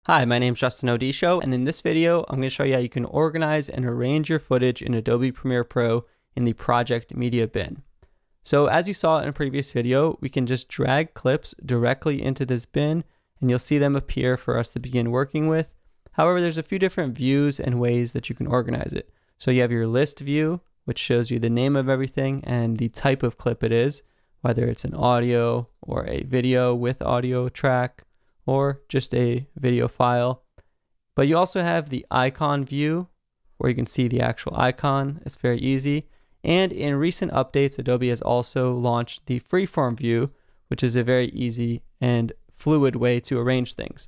Hi, my name is Justin Odisho, and in this video, I'm going to show you how you can organize and arrange your footage in Adobe Premiere Pro in the Project Media bin. So as you saw in a previous video, we can just drag clips directly into this bin, and you'll see them appear for us to begin working with. However, there's a few different views and ways that you can organize it. So you have your list view, which shows you the name of everything and the type of clip it is, whether it's an audio or a video with audio track, or just a video file. But you also have the icon view where you can see the actual icon. It's very easy. And in recent updates, Adobe has also launched the freeform view, which is a very easy and fluid way to arrange things.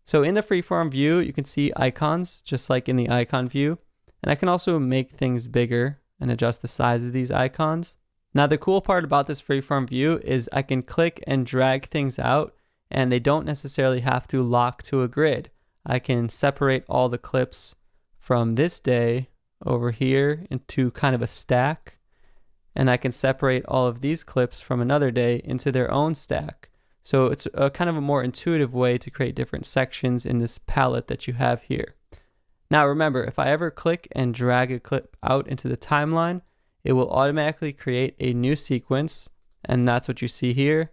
So in the freeform view, you can see icons just like in the icon view. And I can also make things bigger and adjust the size of these icons. Now the cool part about this freeform view is I can click and drag things out, and they don't necessarily have to lock to a grid. I can separate all the clips from this day over here into kind of a stack, and I can separate all of these clips from another day into their own stack. So it's a kind of a more intuitive way to create different sections in this palette that you have here. Now remember, if I ever click and drag a clip out into the timeline, it will automatically create a new sequence, and that's what you see here.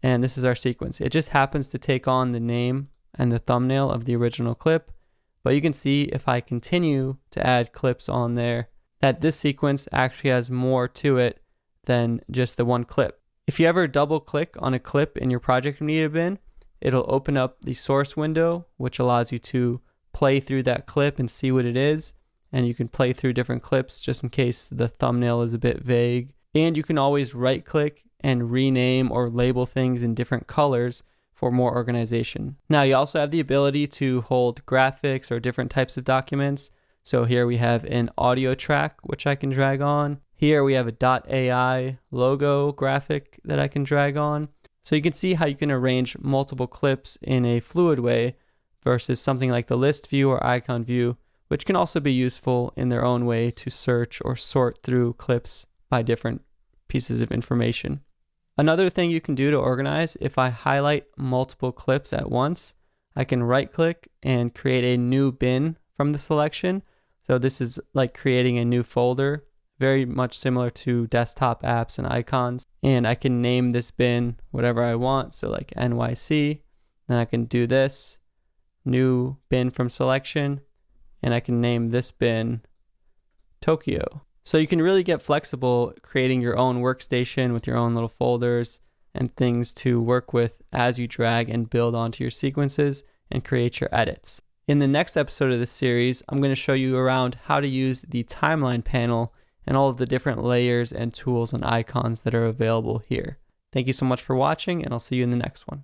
And this is our sequence. It just happens to take on the name and the thumbnail of the original clip. But you can see if I continue to add clips on there, that this sequence actually has more to it than just the one clip. If you ever double click on a clip in your Project Media bin, it'll open up the source window, which allows you to play through that clip and see what it is. And you can play through different clips just in case the thumbnail is a bit vague. And you can always right click and rename or label things in different colors for more organization. Now you also have the ability to hold graphics or different types of documents. So here we have an audio track, which I can drag on. Here we have a .ai logo graphic that I can drag on. So you can see how you can arrange multiple clips in a fluid way versus something like the list view or icon view, which can also be useful in their own way to search or sort through clips by different pieces of information. Another thing you can do to organize, if I highlight multiple clips at once, I can right click and create a new bin from the selection. So this is like creating a new folder, very much similar to desktop apps and icons. And I can name this bin whatever I want. So like NYC, then I can do this, new bin from selection, and I can name this bin Tokyo. So you can really get flexible creating your own workstation with your own little folders and things to work with as you drag and build onto your sequences and create your edits. In the next episode of this series, I'm going to show you around how to use the timeline panel and all of the different layers and tools and icons that are available here. Thank you so much for watching, and I'll see you in the next one.